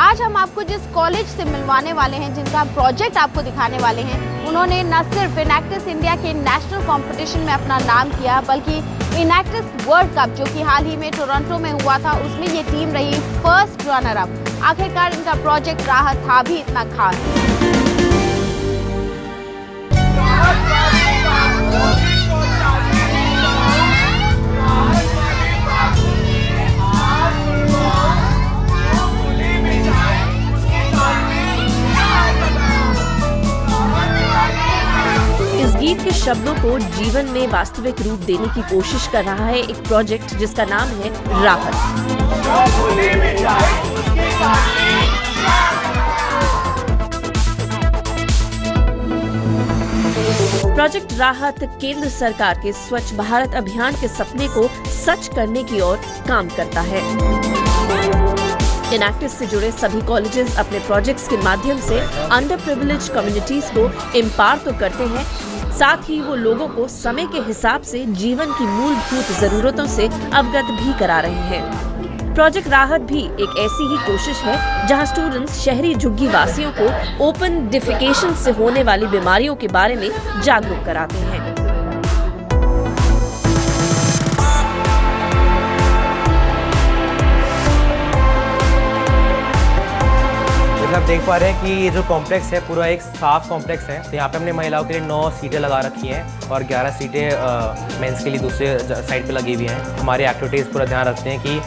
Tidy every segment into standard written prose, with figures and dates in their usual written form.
आज हम आपको जिस कॉलेज से मिलवाने वाले हैं, जिनका प्रोजेक्ट आपको दिखाने वाले हैं, उन्होंने न सिर्फ इनएक्टिस इंडिया के नेशनल कंपटीशन में अपना नाम किया, बल्कि इनएक्टिस वर्ल्ड कप जो कि हाल ही में टोरंटो में हुआ था, उसमें ये टीम रही फर्स्ट रनर अप। आखिरकार इनका प्रोजेक्ट राहत था भी इतना खास। इस गीत के शब्दों को जीवन में वास्तविक रूप देने की कोशिश कर रहा है एक प्रोजेक्ट जिसका नाम है राहत। प्रोजेक्ट राहत केंद्र सरकार के स्वच्छ भारत अभियान के सपने को सच करने की ओर काम करता है। इनएक्टिस से जुड़े सभी कॉलेजेस अपने प्रोजेक्ट्स के माध्यम से अंडर प्रिविलेज कम्युनिटीज को एम्पावर तो करते हैं, साथ ही वो लोगों को समय के हिसाब से जीवन की मूलभूत जरूरतों से अवगत भी करा रहे हैं। प्रोजेक्ट राहत भी एक ऐसी ही कोशिश है जहां स्टूडेंट्स शहरी झुग्गी वासियों को ओपन डिफिकेशन से होने वाली बीमारियों के बारे में जागरूक कराते हैं। आप देख पा रहे हैं कि ये जो कॉम्प्लेक्स है पूरा एक साफ कॉम्प्लेक्स है। तो यहाँ पे हमने महिलाओं के लिए 9 सीटें लगा रखी हैं और 11 सीटें मेंस के लिए दूसरे साइड पे लगी हुई हैं। हमारी एक्टिविटीज़ पूरा ध्यान रखते हैं कि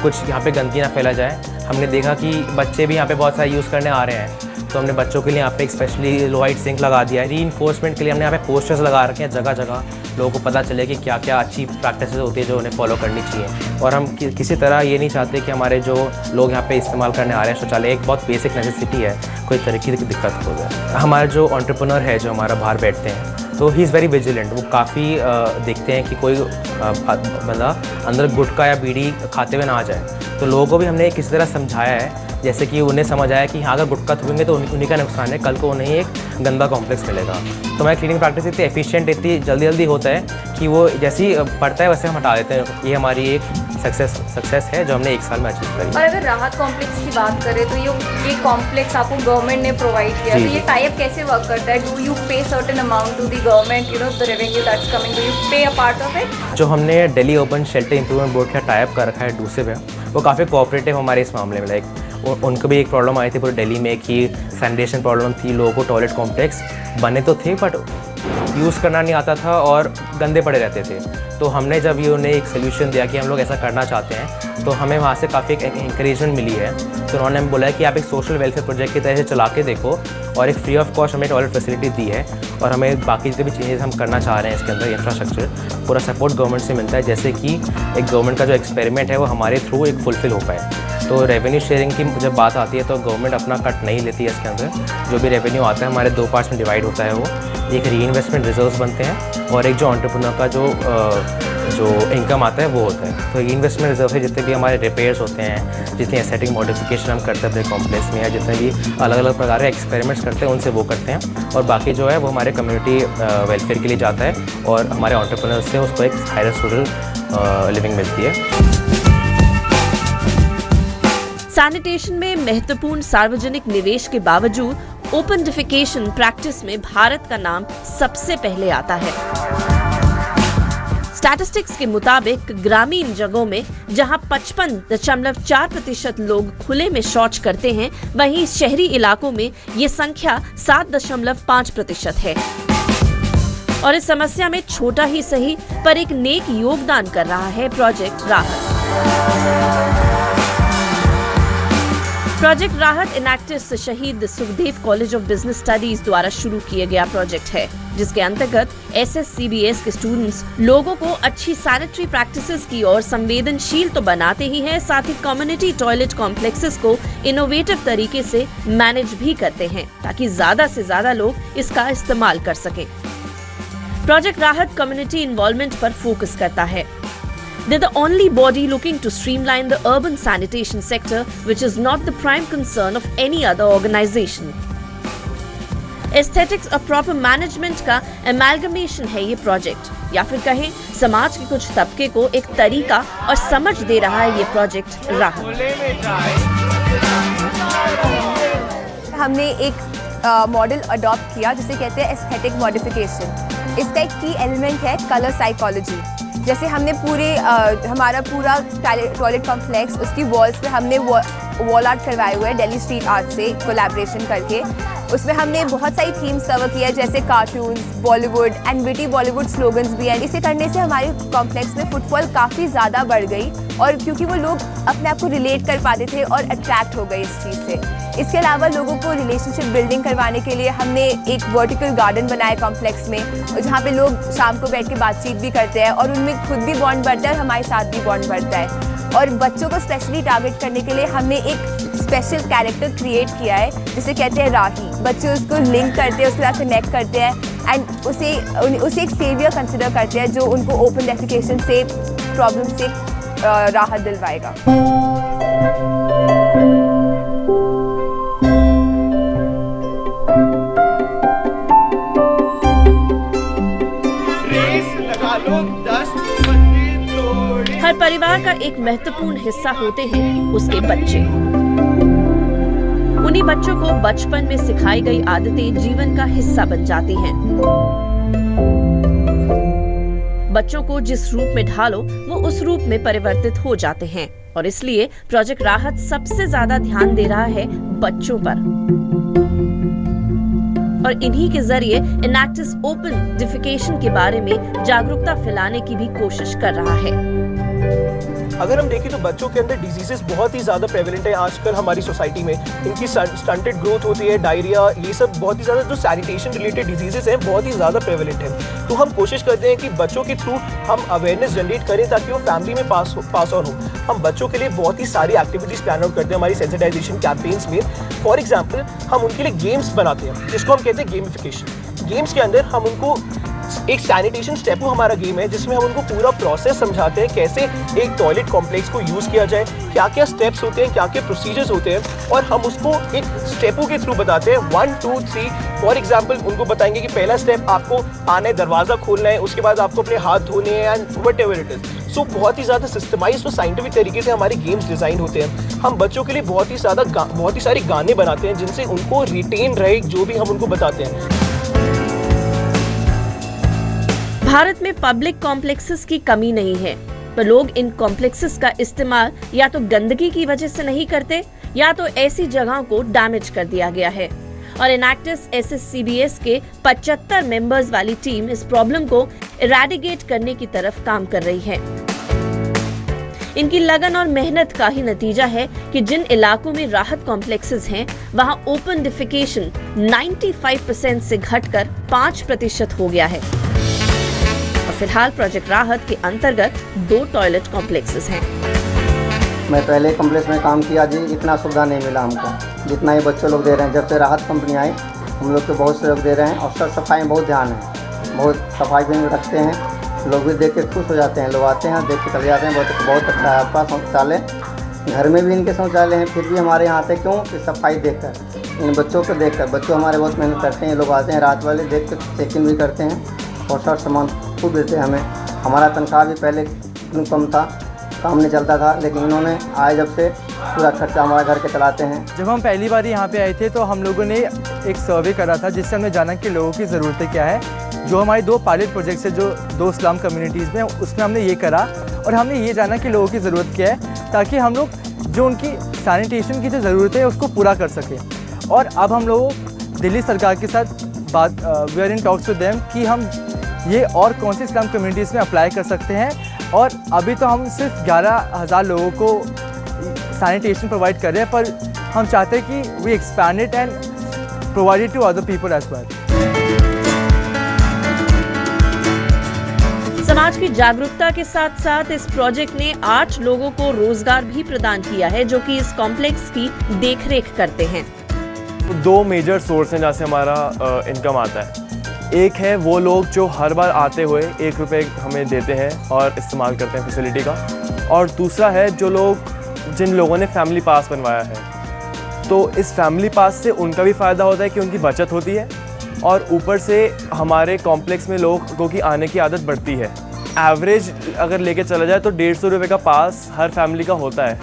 कुछ यहाँ पे गंदगी ना फैला जाए। हमने देखा कि बच्चे भी यहाँ पे बहुत सारा यूज़ करने आ रहे हैं, तो हमने बच्चों के लिए यहाँ पे एक स्पेशली लोहाइट सिंक लगा दिया है। रीइंफोर्समेंट के लिए हमने यहाँ पे पोस्टर्स लगा रखे हैं जगह जगह, लोगों को पता चले कि क्या क्या अच्छी प्रैक्टिसेस होती है जो उन्हें फॉलो करनी चाहिए। और हम किसी तरह ये नहीं चाहते कि हमारे जो लोग यहाँ पे इस्तेमाल करने आ रहे हैं शौचालय एक बहुत बेसिक नेसेसिटी है, कोई तरीके की दिक्कत हो जाए। हमारा जो एंटरप्रेन्योर है जो हमारा बाहर बैठते हैं, तो ही इज़ वेरी विजिलेंट। वो काफ़ी देखते हैं कि कोई बंदा अंदर गुटखा या बीड़ी खाते हुए ना आ जाए। तो लोगों को भी हमने किसी तरह समझाया है, जैसे कि उन्हें समझ आया कि हाँ अगर गुटखा थूकेंगे तो उन्हीं का नुकसान है, कल को उन्हें एक गंदा कॉम्प्लेक्स मिलेगा। तो हमारी क्लीनिंग प्रैक्टिस इतनी एफिशिएंट, इतनी जल्दी होता है कि वो जैसे ही पड़ता है वैसे हम हटा देते हैं। ये हमारी एक सक्सेस है जो हमने 1 साल में अचीव करी। और अगर राहत कॉम्प्लेक्स की बात करें तो ये कॉम्प्लेक्स आपको गवर्नमेंट ने प्रोवाइड किया, तो ये टाइप कैसे वर्क करता है? Do you pay certain amount to the government, you know the revenue that's coming, do you pay a part of it? जो हमने Delhi urban shelter improvement board का टाइप कर रखा है डूसे पे, वो काफ़ी कोऑपरेटिव हमारे इस मामले में। लाइक उनको भी एक प्रॉब्लम आई थी पूरे दिल्ली में कि सैनिटेशन प्रॉब्लम थी, लोगों को टॉयलेट कॉम्प्लेक्स बने तो थे बट यूज़ करना नहीं आता था और गंदे पड़े रहते थे। तो हमने जब ये उन्हें एक सोल्यूशन दिया कि हम लोग ऐसा करना चाहते हैं, तो हमें वहाँ से काफ़ी एक इंकरेजमेंट मिली है। तो उन्होंने हमें बोला है कि आप एक सोशल वेलफेयर प्रोजेक्ट की तरह से चला के देखो, और एक फ्री ऑफ कॉस्ट हमें टॉयलेट फैसिलिटी दी है, और हमें बाकी जितने भी चेंजेस हम करना चाह रहे हैं इसके अंदर इंफ्रास्ट्रक्चर पूरा सपोर्ट गवर्नमेंट से मिलता है, जैसे कि एक गवर्नमेंट का जो एक्सपेरिमेंट है वो हमारे थ्रू एक फुलफिल हो पाए। तो रेवेन्यू शेयरिंग की जब बात आती है तो गवर्नमेंट अपना कट नहीं लेती है इसके अंदर। जो भी रेवेन्यू आता है हमारे 2 पार्ट्स में डिवाइड होता है, वो एक री-इन्वेस्टमेंट रिजर्व्स बनते हैं और एक जो एंटरप्रेन्योर का जो इनकम आता है वो होता है। तो री-इन्वेस्टमेंट रिजर्व है जितने भी हमारे रिपेयर्स होते हैं, जितनी एस्थेटिक मॉडिफिकेशन हम करते हैं अपने कॉम्प्लेक्स में, या जितने भी अलग अलग प्रकार के एक्सपेरिमेंट्स करते हैं उनसे वो करते हैं, और बाकी जो है वो हमारे कम्युनिटी वेलफेयर के लिए जाता है और हमारे एंटरप्रेन्योर से उसको एक हायर सोशल लिविंग मिलती है। सैनिटेशन में महत्वपूर्ण सार्वजनिक निवेश के बावजूद ओपन डिफिकेशन प्रैक्टिस में भारत का नाम सबसे पहले आता है। स्टैटिस्टिक्स के मुताबिक ग्रामीण जगहों में जहां 55.4% लोग खुले में शौच करते हैं, वहीं शहरी इलाकों में ये संख्या 7.5% है। और इस समस्या में छोटा ही सही पर एक नेक योगदान कर रहा है प्रोजेक्ट राहत। प्रोजेक्ट राहत इनएक्टिस शहीद Sukhdev college of business studies द्वारा शुरू किया गया प्रोजेक्ट है, जिसके अंतर्गत SSCBS के स्टूडेंट्स लोगों को अच्छी सैनिटरी प्रैक्टिसेस की ओर संवेदनशील तो बनाते ही हैं, साथ ही कम्युनिटी टॉयलेट कॉम्प्लेक्सेस को इनोवेटिव तरीके से मैनेज भी करते हैं ताकि ज्यादा से ज्यादा लोग इसका इस्तेमाल कर सकें। प्रोजेक्ट राहत कम्युनिटी इन्वॉल्वमेंट पर फोकस करता है। They're the only body looking to streamline the urban sanitation sector, which is not the prime concern of any other organization. Aesthetics और proper management का amalgamation है ये प्रोजेक्ट, या फिर कहें समाज के कुछ तबके को एक तरीका और समझ दे रहा है ये प्रोजेक्ट राहत। हमने एक मॉडल अडॉप्ट किया जिसे कहते हैं एस्थेटिक मॉडिफिकेशन। इसका एक की एलिमेंट है कलर साइकोलॉजी। जैसे हमने हमारा पूरा टॉयलेट कॉम्प्लेक्स, उसकी वॉल्स पे हमने वॉल आर्ट करवाए हुए हैं दिल्ली स्ट्रीट आर्ट से कोलैबोरेशन करके। उसमें हमने बहुत सारी थीम्स कवर किया है, जैसे cartoons, Bollywood and witty Bollywood slogans भी हैं। इसे करने से हमारे कॉम्प्लेक्स में फुटफॉल काफ़ी ज़्यादा बढ़ गई, और क्योंकि वो लोग अपने आप को रिलेट कर पाते थे और अट्रैक्ट हो गए इस चीज़ से। इसके अलावा लोगों को रिलेशनशिप बिल्डिंग करवाने के लिए हमने एक वर्टिकल गार्डन बनाया कॉम्प्लेक्स में, जहाँ पे लोग शाम को बैठ के बातचीत भी करते हैं और उनमें खुद भी बॉन्ड बढ़ता है और हमारे साथ भी बॉन्ड बढ़ता है। और बच्चों को स्पेशली टारगेट करने के लिए हमने एक स्पेशल कैरेक्टर क्रिएट किया है जिसे कहते हैं राही। बच्चे उसको लिंक करते हैं, उसके साथ कनेक्ट करते हैं एंड उसे एक सेवियर कंसिडर करते हैं जो उनको ओपन डेफिकेशन से प्रॉब्लम से राहत दिलवाएगा। हर परिवार का एक महत्वपूर्ण हिस्सा होते हैं उसके बच्चे। उन्हीं बच्चों को बचपन में सिखाई गई आदतें जीवन का हिस्सा बन जाती हैं। बच्चों को जिस रूप में ढालो वो उस रूप में परिवर्तित हो जाते हैं, और इसलिए प्रोजेक्ट राहत सबसे ज्यादा ध्यान दे रहा है बच्चों पर, और इन्हीं के जरिए इनैक्टिस ओपन डिफिकेशन के बारे में जागरूकता फैलाने की भी कोशिश कर रहा है। अगर हम देखें तो बच्चों के अंदर डिजीजेस बहुत ही ज़्यादा प्रेवलेंट है आजकल हमारी सोसाइटी में। इनकी स्टंटेड ग्रोथ होती है, डायरिया, ये सब बहुत ही ज़्यादा जो सैनिटेशन रिलेटेड डिजीजेस हैं बहुत ही ज़्यादा प्रेवलेंट है। तो हम कोशिश करते हैं कि बच्चों के थ्रू हम अवेयरनेस जनरेट करें ताकि वो फैमिली में पास ऑन हो। हम बच्चों के लिए बहुत ही सारी एक्टिविटीज़ प्लान आउट करते हैं हमारी सेंसिटाइजेशन कैंपेन्स में। फॉर एग्जाम्पल हम उनके लिए गेम्स बनाते हैं जिसको हम कहते हैं गेमिफिकेशन। गेम्स के अंदर हम उनको एक सैनिटेशन स्टेपो हमारा गेम है जिसमें हम उनको पूरा प्रोसेस समझाते हैं कैसे एक टॉयलेट कॉम्प्लेक्स को यूज़ किया जाए, क्या क्या स्टेप्स होते हैं, क्या क्या प्रोसीजर्स होते हैं, और हम उसको एक स्टेपो के थ्रू बताते हैं 1 2 3। फॉर एग्जांपल उनको बताएंगे कि पहला स्टेप आपको आना है, दरवाज़ा खोलना है, उसके बाद आपको अपने हाथ धोने हैं एंड व्हाटएवर इट इज़। सो बहुत ही ज़्यादा सिस्टमाइज्ड और साइंटिफिक तरीके से हमारे गेम्स डिज़ाइन होते हैं। हम बच्चों के लिए बहुत ही सारे गाने बनाते हैं जिनसे उनको रिटेन रहे जो भी हम उनको बताते हैं। भारत में पब्लिक कॉम्प्लेक्सेस की कमी नहीं है, पर लोग इन कॉम्प्लेक्सेस का इस्तेमाल या तो गंदगी की वजह से नहीं करते या तो ऐसी जगहों को डैमेज कर दिया गया है। और इनैक्टिस SSCBS के 75 मेंबर्स वाली टीम इस प्रॉब्लम को इरेडिकेट करने की तरफ काम कर रही है। इनकी लगन और मेहनत का ही नतीजा है कि जिन इलाकों में राहत कॉम्प्लेक्सेस हैं वहां ओपन डिफिकेशन 95% से घटकर 5% हो गया है। फिलहाल प्रोजेक्ट राहत के अंतर्गत 2 टॉयलेट कॉम्प्लेक्सेस हैं। मैं पहले कॉम्प्लेक्स में काम किया जी, इतना सुविधा नहीं मिला हमको जितना ये बच्चे लोग दे रहे हैं। जब से राहत कंपनी आई हम लोग को बहुत सहयोग दे रहे हैं, और साफ सफाई में बहुत ध्यान है, बहुत सफाई भी रखते हैं। लोग भी देख के खुश हो जाते हैं, लोग आते हैं देख के चले जाते हैं, बहुत अच्छा है आपका शौचालय। घर में भी इनके शौचालय हैं, फिर भी हमारे यहाँ आते क्यों कि सफाई देख कर, इन बच्चों को देख कर। बच्चों हमारे बहुत मेहनत करते हैं, लोग आते हैं रात वाले देख कर चेक इन भी करते हैं, और सारा सामान खूब देते हैं हमें। हमारा तनख्वाह भी पहले कम था, काम नहीं चलता था, लेकिन इन्होंने आए जब से पूरा खर्चा हमारा घर के चलाते हैं। जब हम पहली बार यहाँ पे आए थे तो हम लोगों ने एक सर्वे करा था जिससे हमने जाना कि लोगों की ज़रूरतें क्या है। जो हमारे 2 पायलट प्रोजेक्ट्स है जो 2 स्लम कम्युनिटीज़ में, उसमें हमने ये करा और हमने ये जाना कि लोगों की ज़रूरत क्या है ताकि हम लोग जो उनकी सैनिटेशन की जो ज़रूरत है उसको पूरा कर सकें। और अब हम लोग दिल्ली सरकार के साथ we are in talks with them कि हम ये और कौन सी स्लम कम्युनिटीज़ में अप्लाई कर सकते हैं। और अभी तो हम सिर्फ 11,000 लोगों को सैनिटेशन प्रोवाइड कर रहे हैं, पर हम चाहते हैं कि we expand it and provide it to other people as well. समाज की जागरूकता के साथ साथ इस प्रोजेक्ट ने 8 लोगों को रोजगार भी प्रदान किया है जो कि इस कॉम्प्लेक्स की देखरेख करते हैं। 2 मेजर सोर्स हैं जहाँ से हमारा इनकम आता है। एक है वो लोग जो हर बार आते हुए 1 रुपये हमें देते हैं और इस्तेमाल करते हैं फैसिलिटी का, और दूसरा है जो लोग जिन लोगों ने फैमिली पास बनवाया है। तो इस फैमिली पास से उनका भी फ़ायदा होता है कि उनकी बचत होती है, और ऊपर से हमारे कॉम्प्लेक्स में लोगों की आने की आदत बढ़ती है। एवरेज अगर लेके चला जाए तो 150 रुपये का पास हर फैमिली का होता है।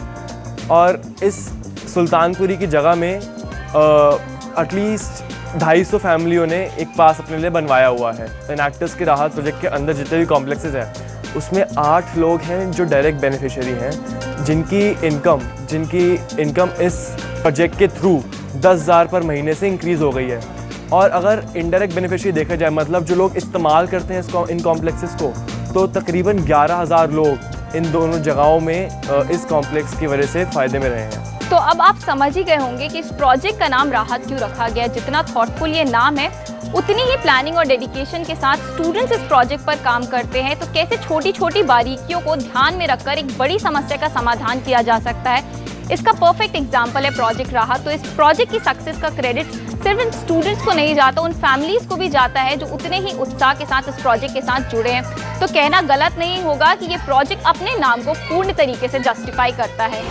और इस सुल्तानपुरी की जगह में एटलीस्ट 250 फैमिलियों ने एक पास अपने लिए बनवाया हुआ है। इनएक्टिस के राहत प्रोजेक्ट के अंदर जितने भी कॉम्प्लेक्सेस हैं उसमें 8 लोग हैं जो डायरेक्ट बेनिफिशियरी हैं, जिनकी इनकम इस प्रोजेक्ट के थ्रू 10,000 पर महीने से इंक्रीज़ हो गई है। और अगर इनडायरेक्ट बेनिफिशियरी देखा जाए, मतलब जो लोग इस्तेमाल करते हैं इन कॉम्प्लेक्सेस को, तो तकरीबन 11,000 लोग इन दोनों जगहों में इस कॉम्प्लेक्स की वजह से फ़ायदे में रहे हैं। तो अब आप समझ ही गए होंगे कि इस प्रोजेक्ट का नाम राहत क्यों रखा गया। जितना थॉटफुल ये नाम है, उतनी ही प्लानिंग और डेडिकेशन के साथ स्टूडेंट्स इस प्रोजेक्ट पर काम करते हैं। तो कैसे छोटी छोटी बारीकियों को ध्यान में रखकर एक बड़ी समस्या का समाधान किया जा सकता है, इसका परफेक्ट एग्जाम्पल है प्रोजेक्ट राहत। तो इस प्रोजेक्ट की सक्सेस का क्रेडिट सिर्फ इन स्टूडेंट्स को नहीं जाता, उन फैमिलीज को भी जाता है जो उतने ही उत्साह के साथ इस प्रोजेक्ट के साथ जुड़े हैं। तो कहना गलत नहीं होगा कि ये प्रोजेक्ट अपने नाम को पूर्ण तरीके से जस्टिफाई करता है।